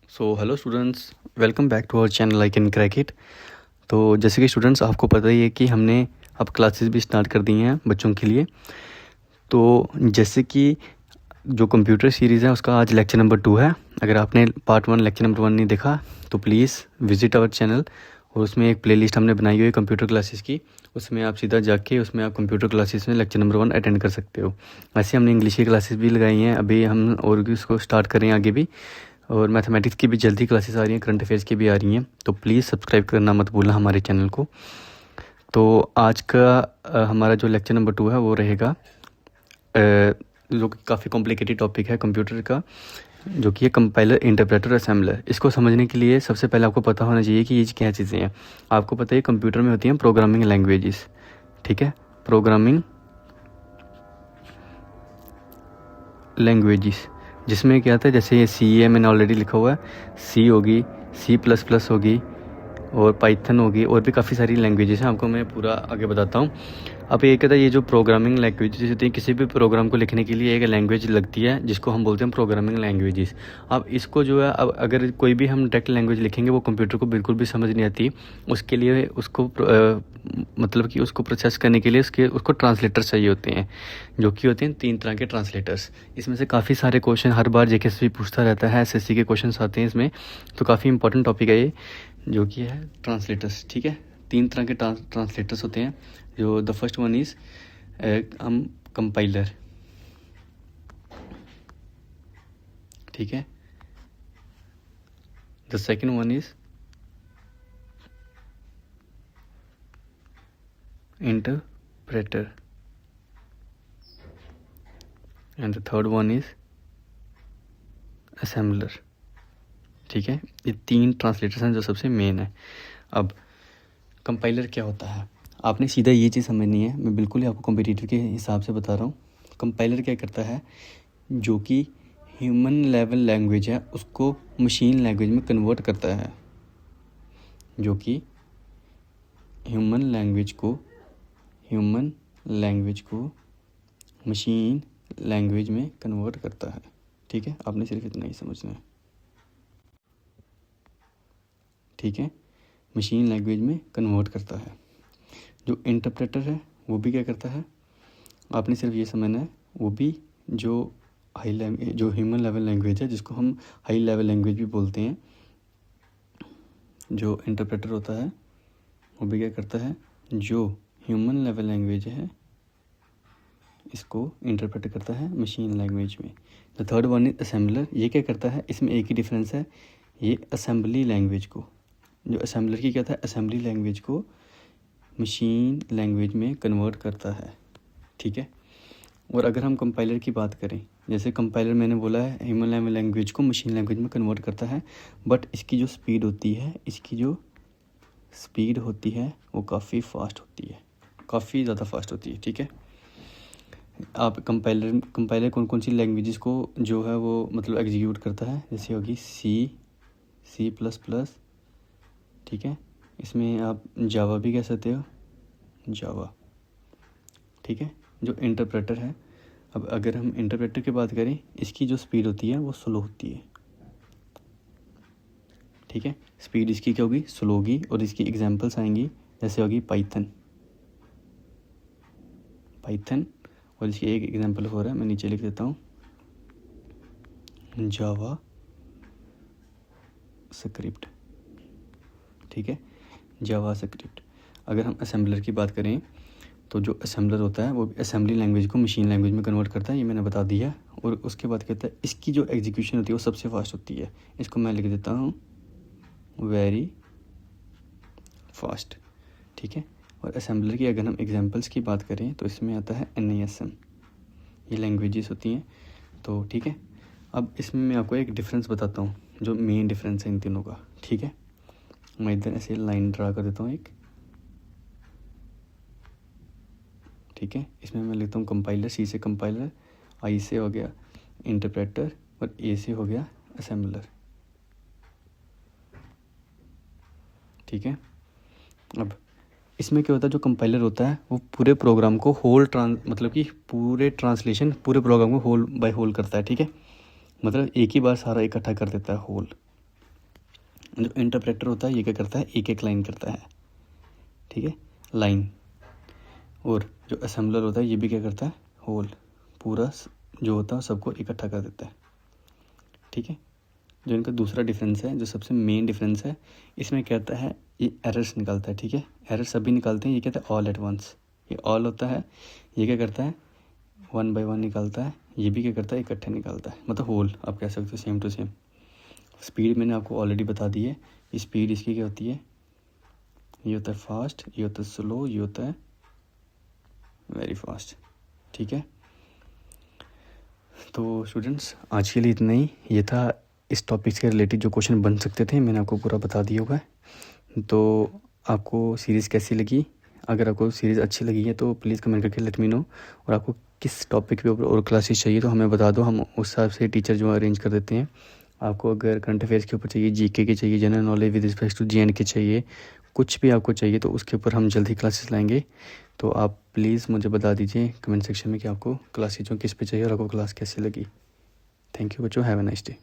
So hello students, welcome back to our channel I can crack it. तो जैसे कि students आपको पता ही है कि हमने अब क्लासेस भी स्टार्ट कर दी हैं बच्चों के लिए। तो जैसे कि जो कंप्यूटर सीरीज़ है उसका आज लेक्चर नंबर 2 है। अगर आपने पार्ट 1 लेक्चर नंबर 1 नहीं देखा तो प्लीज़ विज़िट आवर चैनल, और उसमें एक प्लेलिस्ट हमने बनाई हुई है कंप्यूटर क्लासेस की। उसमें आप सीधा जाके उसमें आप कंप्यूटर क्लासेस में लेक्चर नंबर 1 अटेंड कर सकते हो। ऐसे हमने इंग्लिश की क्लासेस भी लगाई हैं, अभी हम और भी उसको स्टार्ट करें आगे भी। और मैथमेटिक्स की भी जल्दी क्लासेस आ रही हैं, करंट अफेयर्स की भी आ रही हैं। तो प्लीज़ सब्सक्राइब करना मत भूलना हमारे चैनल को। तो आज का हमारा जो लेक्चर नंबर 2 है वो रहेगा जो कि काफ़ी कॉम्प्लिकेटेड टॉपिक है कंप्यूटर का, जो कि है कंपाइलर, इंटरप्रेटर, असेंबलर। इसको समझने के लिए सबसे पहले आपको पता होना चाहिए कि ये क्या चीज़ें हैं। आपको पता है कंप्यूटर में होती हैं प्रोग्रामिंग लैंग्वेजेस, ठीक है, प्रोग्रामिंग लैंग्वेजेस, जिसमें क्या आता है, जैसे ये सी है, मैंने ऑलरेडी लिखा हुआ है, सी होगी, C++ होगी, और पाइथन होगी, और भी काफ़ी सारी लैंग्वेजेस हैं। आपको मैं पूरा आगे बताता हूँ। अब ये कहता है, ये जो प्रोग्रामिंग लैंग्वेजेस होती हैं, किसी भी प्रोग्राम को लिखने के लिए एक लैंग्वेज लगती है जिसको हम बोलते हैं प्रोग्रामिंग लैंग्वेजेस। अब इसको जो है, अब अगर कोई भी हम डायरेक्ट लैंग्वेज लिखेंगे वो कंप्यूटर को बिल्कुल भी समझ नहीं आती। उसके लिए उसको मतलब कि उसको प्रोसेस करने के लिए उसको ट्रांसलेटर्स चाहिए होते हैं, जो कि होते हैं 3 तरह के ट्रांसलेटर्स। इसमें से काफ़ी सारे क्वेश्चन हर बार जेकेएसपी पूछता रहता है, एसएससी के क्वेश्चन आते हैं इसमें। तो काफ़ी इंपॉर्टेंट टॉपिक है ये, जो कि है ट्रांसलेटर्स, ठीक है। 3 तरह के ट्रांसलेटर्स होते हैं। जो द फर्स्ट वन इज़ हम कंपाइलर, ठीक है। The second one is interpreter, and the third one is assembler, ठीक है। ये 3 ट्रांसलेटर्स हैं जो सबसे मेन है। अब कंपाइलर क्या होता है, आपने सीधा ये चीज़ समझनी है। मैं बिल्कुल ही आपको कॉम्पिटिटिव के हिसाब से बता रहा हूँ। कंपाइलर क्या करता है, जो कि ह्यूमन लेवल लैंग्वेज है उसको मशीन लैंग्वेज में कन्वर्ट करता है, जो कि ह्यूमन लैंग्वेज को मशीन लैंग्वेज में कन्वर्ट करता है, ठीक है। आपने सिर्फ इतना ही समझना है, ठीक है, मशीन लैंग्वेज में कन्वर्ट करता है। जो इंटरप्रेटर है वो भी क्या करता है, आपने सिर्फ ये समझना है, वो भी जो जो ह्यूमन लेवल लैंग्वेज है, जिसको हम हाई लेवल लैंग्वेज भी बोलते हैं, जो इंटरप्रेटर होता है वो भी क्या करता है, जो ह्यूमन लेवल लैंग्वेज है इसको इंटरप्रेट करता है मशीन लैंग्वेज में। The third one is assembler. ये क्या करता है, इसमें एक ही डिफरेंस है, ये असेंबली लैंग्वेज को, जो असेंबलर की क्या था, असेंबली लैंग्वेज को मशीन लैंग्वेज में कन्वर्ट करता है, ठीक है। और अगर हम कंपाइलर की बात करें, जैसे कंपाइलर मैंने बोला है ह्यूमन लेवल लैंग्वेज को मशीन लैंग्वेज में कन्वर्ट करता है, बट इसकी जो स्पीड होती है वो काफ़ी फास्ट होती है, काफ़ी ज़्यादा फास्ट होती है, ठीक है। आप कंपाइलर कौन कौन सी लैंग्वेजेस को जो है वो मतलब एग्जीक्यूट करता है, जैसे होगी C++, ठीक है। इसमें आप जावा भी कह सकते हो, जावा, ठीक है। जो इंटरप्रेटर है, अब अगर हम इंटरप्रेटर की बात करें, इसकी जो स्पीड होती है वो स्लो होती है, ठीक है। स्पीड इसकी क्या होगी, स्लो होगी। और इसकी एग्जांपल्स आएंगी, जैसे होगी पाइथन, और इसकी एक एग्जांपल हो रहा है, मैं नीचे लिख देता हूँ, जावा स्क्रिप्ट, ठीक है, जावा स्क्रिप्ट। अगर हम असेंबलर की बात करें, तो जो असेंबलर होता है वो असेंबली लैंग्वेज को मशीन लैंग्वेज में कन्वर्ट करता है, ये मैंने बता दिया। और उसके बाद कहता है इसकी जो एग्जीक्यूशन होती है वो सबसे फास्ट होती है, इसको मैं लिख देता हूँ वेरी फास्ट, ठीक है। और असेंबलर की अगर हम एग्जांपल्स की बात करें तो इसमें आता है NISM, ये लैंग्वेजेस होती हैं, तो ठीक है। अब इसमें मैं आपको एक डिफरेंस बताता हूँ, जो मेन डिफरेंस है इन तीनों का, ठीक है। मैं इधर ऐसे लाइन ड्रा कर देता हूँ एक, ठीक है। इसमें मैं लिखता हूँ कंपाइलर, C से कंपाइलर, I से हो गया इंटरप्रेटर, और A से हो गया असेंबलर, ठीक है। अब इसमें क्या होता है, जो कंपाइलर होता है वो पूरे प्रोग्राम को मतलब कि पूरे ट्रांसलेशन पूरे प्रोग्राम को होल बाय होल करता है, ठीक है। मतलब एक ही बार सारा इकट्ठा कर देता है होल, जो इंटरप्रेटर होता है ये क्या करता है, एक एक लाइन करता है, ठीक है, लाइन। और जो असेंबलर होता है ये भी क्या करता है, होल, पूरा जो होता है सबको इकट्ठा कर देता है, ठीक है। जो इनका दूसरा डिफरेंस है, जो सबसे मेन डिफरेंस है, इसमें क्या कहता है, ये एरर्स निकालता है, ठीक है, एरर सभी निकालते हैं, ये कहता है ऑल एट वंस, ये ऑल होता है, ये क्या करता है, 1 बाय 1 निकालता है, ये भी क्या करता है, इकट्ठे निकालता है, मतलब होल आप कह सकते हो, सेम टू सेम। स्पीड मैंने आपको ऑलरेडी बता दी है, स्पीड इसकी क्या होती है, ये होता है फास्ट, ये होता है स्लो, ये होता है वेरी फास्ट, ठीक है। तो स्टूडेंट्स आज के लिए इतना ही, ये था इस टॉपिक से रिलेटेड जो क्वेश्चन बन सकते थे, मैंने आपको पूरा बता दिया होगा। तो आपको सीरीज़ कैसी लगी, अगर आपको सीरीज़ अच्छी लगी है तो प्लीज़ कमेंट करके लेट मी नो। और आपको किस टॉपिक पे और क्लासेस चाहिए तो हमें बता दो, हम उस हिसाब से टीचर जो अरेंज कर देते हैं। आपको अगर करंट अफेयर्स के ऊपर चाहिए, जीके के चाहिए, general knowledge with respect to JNK चाहिए, कुछ भी आपको चाहिए तो उसके ऊपर हम जल्दी क्लासेस लाएंगे। तो आप प्लीज़ मुझे बता दीजिए कमेंट सेक्शन में कि आपको क्लासेस जो किस पे चाहिए और आपको क्लास कैसी लगी। थैंक यू बच्चों, हैव अ नाइस डे।